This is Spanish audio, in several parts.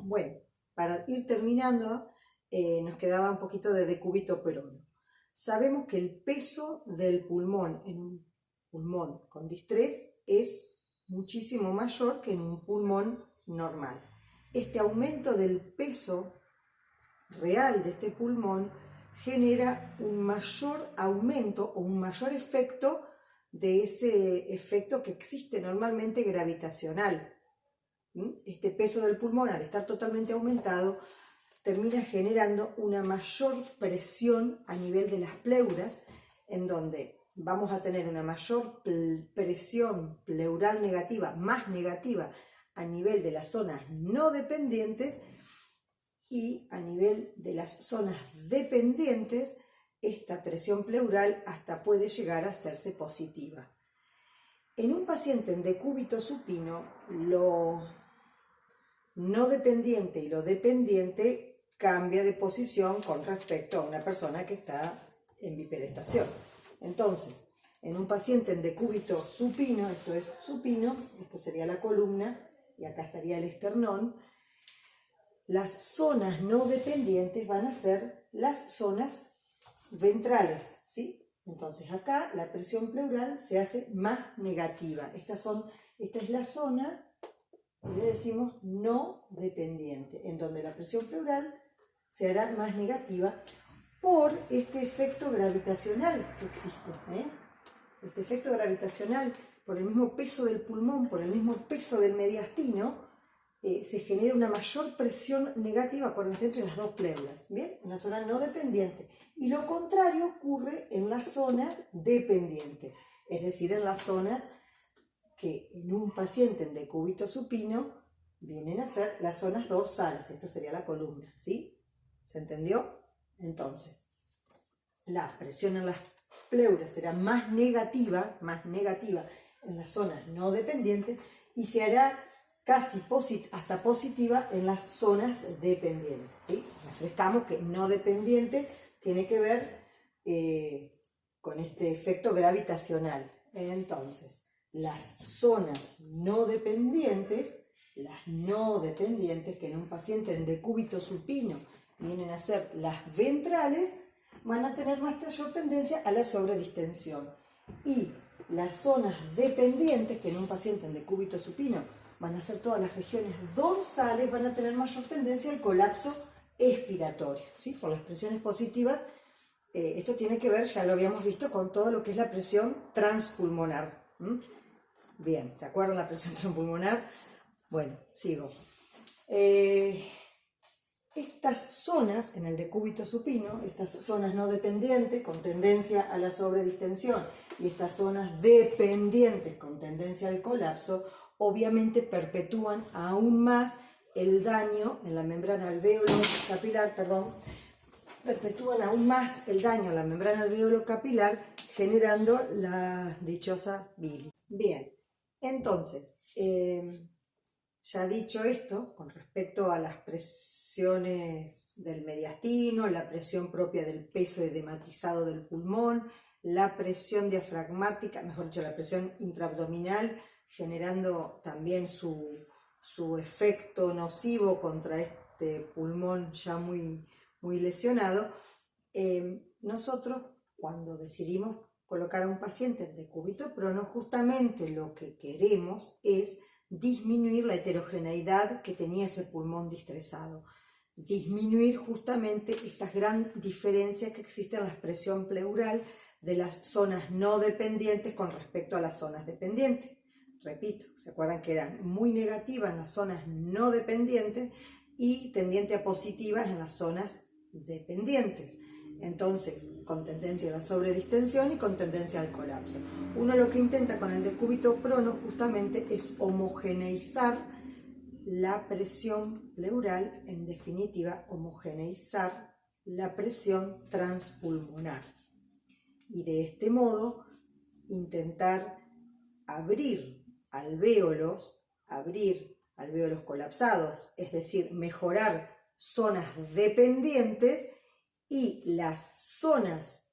Bueno, para ir terminando, nos quedaba un poquito de decúbito perono. Sabemos que el peso del pulmón en un pulmón con distrés es muchísimo mayor que en un pulmón normal. Este aumento del peso real de este pulmón genera un mayor aumento o un mayor efecto de ese efecto que existe normalmente gravitacional. Este peso del pulmón, al estar totalmente aumentado, termina generando una mayor presión a nivel de las pleuras, en donde vamos a tener una mayor presión pleural negativa, más negativa, a nivel de las zonas no dependientes, y a nivel de las zonas dependientes, esta presión pleural hasta puede llegar a hacerse positiva. En un paciente en decúbito supino, lo no dependiente y lo dependiente cambia de posición con respecto a una persona que está en bipedestación. Entonces, en un paciente en decúbito supino, esto es supino, esto sería la columna y acá estaría el esternón, las zonas no dependientes van a ser las zonas ventrales, ¿sí? Entonces acá la presión pleural se hace más negativa. Esta es la zona, le decimos no dependiente, en donde la presión pleural se hará más negativa por este efecto gravitacional que existe. Este efecto gravitacional, por el mismo peso del pulmón, por el mismo peso del mediastino, se genera una mayor presión negativa, acuérdense, entre las dos pleuras, ¿bien? En la zona no dependiente. Y lo contrario ocurre en la zona dependiente, es decir, en las zonas que en un paciente en decúbito supino vienen a ser las zonas dorsales. Esto sería la columna, ¿sí? ¿Se entendió? Entonces, la presión en las pleuras será más negativa en las zonas no dependientes y se hará casi hasta positiva en las zonas dependientes, ¿sí? Refrescamos que no dependiente tiene que ver con este efecto gravitacional. Entonces, las zonas no dependientes, que en un paciente en decúbito supino vienen a ser las ventrales, van a tener mayor tendencia a la sobredistensión. Y las zonas dependientes, que en un paciente en decúbito supino van a ser todas las regiones dorsales, van a tener mayor tendencia al colapso expiratorio, ¿sí? Por las presiones positivas. Esto tiene que ver, ya lo habíamos visto, con todo lo que es la presión transpulmonar. Bien, ¿se acuerdan la presión transpulmonar? Bueno, sigo. Estas zonas en el decúbito supino, estas zonas no dependientes con tendencia a la sobredistensión y estas zonas dependientes con tendencia al colapso, obviamente perpetúan aún más el daño en la membrana alveolo-capilar, perpetúan aún más el daño en la membrana alveolo-capilar, generando la dichosa bilis. Bien, entonces, ya dicho esto, con respecto a las presiones del mediastino, la presión propia del peso edematizado del pulmón, la presión diafragmática, mejor dicho, la presión intraabdominal, generando también su efecto nocivo contra este pulmón ya muy lesionado, nosotros cuando decidimos colocar a un paciente en decúbito prono, justamente lo que queremos es disminuir la heterogeneidad que tenía ese pulmón distresado, disminuir justamente estas gran diferencias que existen en la presión pleural de las zonas no dependientes con respecto a las zonas dependientes. Repito, ¿se acuerdan que eran muy negativas en las zonas no dependientes y tendiente a positivas en las zonas dependientes? Entonces, con tendencia a la sobredistensión y con tendencia al colapso. Uno lo que intenta con el decúbito prono justamente es homogeneizar la presión pleural, en definitiva, homogeneizar la presión transpulmonar. Y de este modo, intentar abrir alvéolos colapsados, es decir, mejorar zonas dependientes y las zonas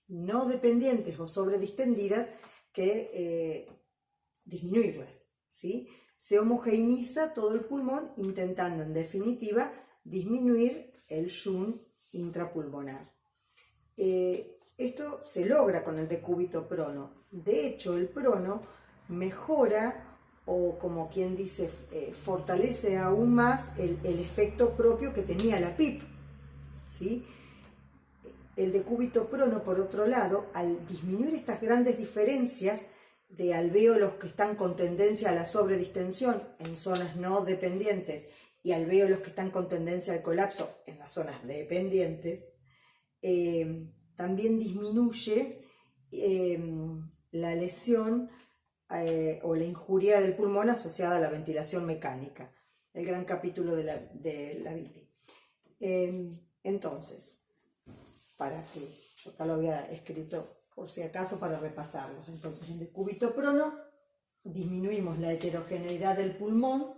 no dependientes o sobredistendidas que disminuirlas, ¿sí? se homogeneiza todo el pulmón, intentando en definitiva disminuir el shunt intrapulmonar. Esto se logra con el decúbito prono. De hecho, el prono mejora, o como quien dice, fortalece aún más el efecto propio que tenía la PIP, ¿sí? El decúbito prono, por otro lado, al disminuir estas grandes diferencias de alvéolos que están con tendencia a la sobredistensión en zonas no dependientes y alvéolos que están con tendencia al colapso en las zonas dependientes, también disminuye la lesión o la injuria del pulmón asociada a la ventilación mecánica, el gran capítulo de la VITI. Entonces, para que yo acá lo había escrito por si acaso para repasarlos. Entonces, en decúbito prono disminuimos la heterogeneidad del pulmón,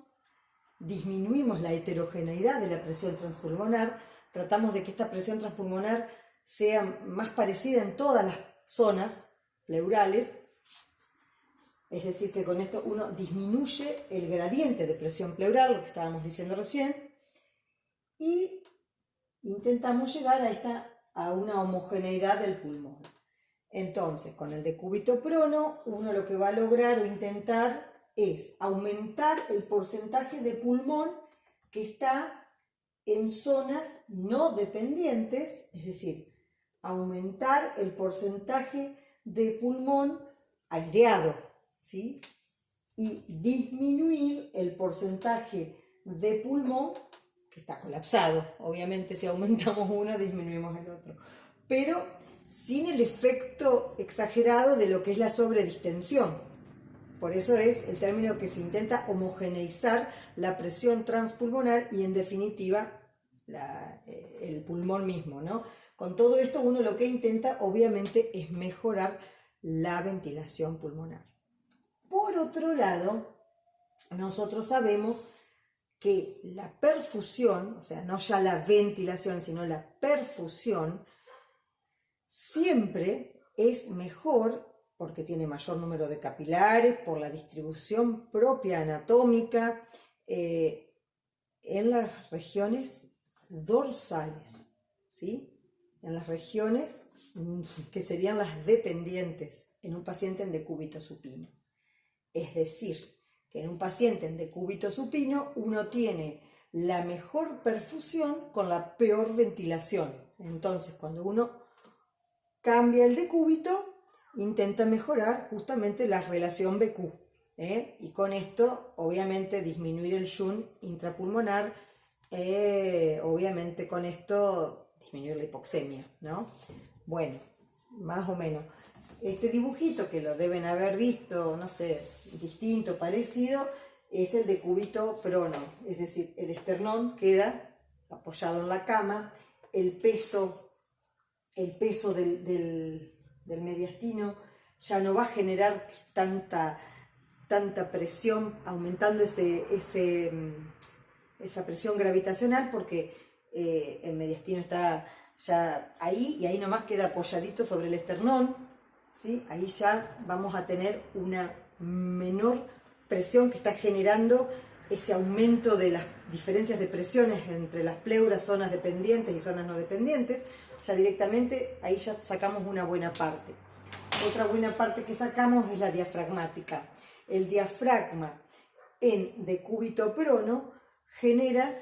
disminuimos la heterogeneidad de la presión transpulmonar, tratamos de que esta presión transpulmonar sea más parecida en todas las zonas pleurales, es decir, que con esto uno disminuye el gradiente de presión pleural, lo que estábamos diciendo recién, y intentamos llegar a una homogeneidad del pulmón. Entonces, con el decúbito prono, uno lo que va a lograr o intentar es aumentar el porcentaje de pulmón que está en zonas no dependientes, es decir, aumentar el porcentaje de pulmón aireado, ¿sí? Y disminuir el porcentaje de pulmón que está colapsado. Obviamente, si aumentamos uno, disminuimos el otro. Pero sin el efecto exagerado de lo que es la sobredistensión. Por eso es el término que se intenta homogeneizar la presión transpulmonar y en definitiva el pulmón mismo, ¿no? Con todo esto uno lo que intenta obviamente es mejorar la ventilación pulmonar. Por otro lado, nosotros sabemos que la perfusión, o sea, no ya la ventilación, sino la perfusión, siempre es mejor porque tiene mayor número de capilares, por la distribución propia anatómica, en las regiones dorsales, ¿sí? En las regiones que serían las dependientes en un paciente en decúbito supino. Es decir, que en un paciente en decúbito supino uno tiene la mejor perfusión con la peor ventilación. Entonces, cuando uno cambia el decúbito, intenta mejorar justamente la relación BQ, y con esto obviamente disminuir el shunt intrapulmonar, obviamente con esto disminuir la hipoxemia, ¿no? Bueno, más o menos. Este dibujito que lo deben haber visto, no sé, distinto, parecido, es el decúbito prono, es decir, el esternón queda apoyado en la cama, el peso del mediastino ya no va a generar tanta presión, aumentando esa presión gravitacional, porque el mediastino está ya ahí, y ahí nomás queda apoyadito sobre el esternón, ¿sí? Ahí ya vamos a tener una menor presión que está generando ese aumento de las diferencias de presiones entre las pleuras, zonas dependientes y zonas no dependientes. Ya directamente ahí ya sacamos una buena parte. Otra buena parte que sacamos es la diafragmática. El diafragma en decúbito prono genera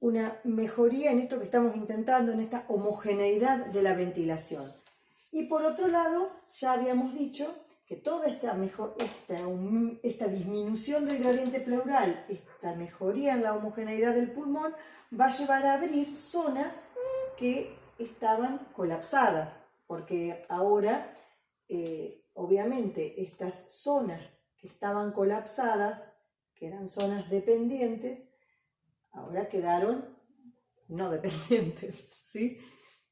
una mejoría en esto que estamos intentando, en esta homogeneidad de la ventilación. Y por otro lado, ya habíamos dicho que toda esta disminución del gradiente pleural, esta mejoría en la homogeneidad del pulmón, va a llevar a abrir zonas que estaban colapsadas, porque ahora, obviamente, estas zonas que estaban colapsadas, que eran zonas dependientes, ahora quedaron no dependientes, ¿sí?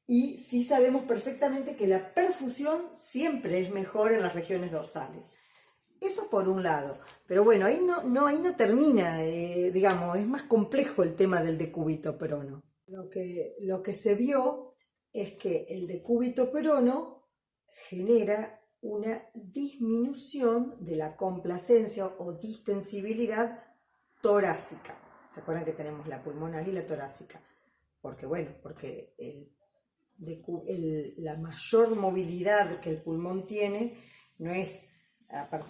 Y sí sabemos perfectamente que la perfusión siempre es mejor en las regiones dorsales. Eso por un lado. Pero bueno, ahí no termina, digamos, es más complejo el tema del decúbito prono. Lo que se vio es que el decúbito prono genera una disminución de la complacencia o distensibilidad torácica. ¿Se acuerdan que tenemos la pulmonar y la torácica? Porque bueno, porque la mayor movilidad que el pulmón tiene no es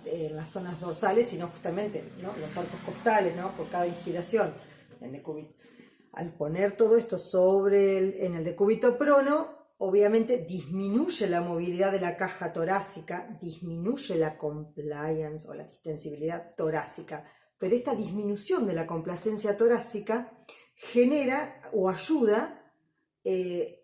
en las zonas dorsales, sino justamente, ¿no?, los arcos costales, ¿no?, por cada inspiración en decúbito. Al poner todo esto en el decúbito prono, obviamente disminuye la movilidad de la caja torácica, disminuye la compliance o la distensibilidad torácica, pero esta disminución de la complacencia torácica genera o ayuda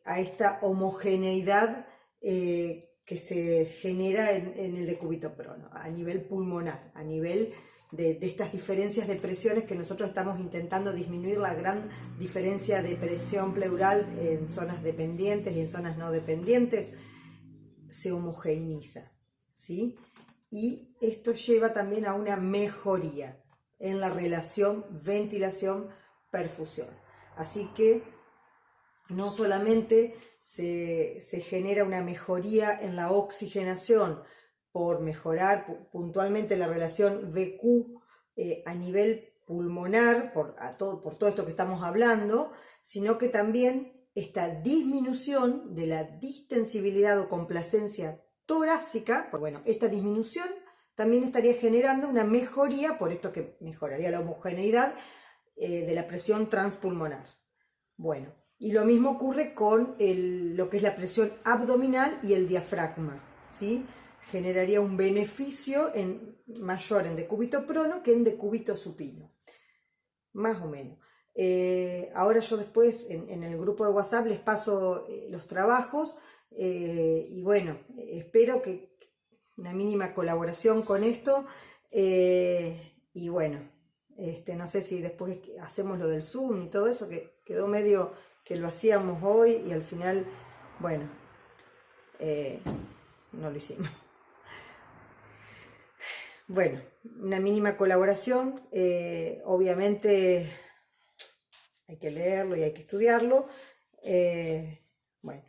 a esta homogeneidad que se genera en el decúbito prono, a nivel pulmonar, a nivel de estas diferencias de presiones que nosotros estamos intentando disminuir, la gran diferencia de presión pleural en zonas dependientes y en zonas no dependientes, se homogeneiza, ¿sí? Y esto lleva también a una mejoría en la relación ventilación-perfusión. Así que no solamente se genera una mejoría en la oxigenación por mejorar puntualmente la relación VQ a nivel pulmonar, por todo esto que estamos hablando, sino que también esta disminución de la distensibilidad o complacencia torácica, bueno, esta disminución también estaría generando una mejoría, por esto que mejoraría la homogeneidad de la presión transpulmonar. Bueno, y lo mismo ocurre con lo que es la presión abdominal y el diafragma, ¿sí? Generaría un beneficio mayor en decúbito prono que en decúbito supino, más o menos. Ahora yo después en el grupo de WhatsApp les paso los trabajos y bueno, espero que una mínima colaboración con esto y bueno, no sé si después hacemos lo del Zoom y todo eso, que quedó medio que lo hacíamos hoy y al final, bueno, no lo hicimos. Bueno, una mínima colaboración, obviamente hay que leerlo y hay que estudiarlo, bueno,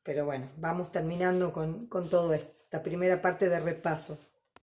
pero bueno, vamos terminando con todo esto, esta primera parte de repaso.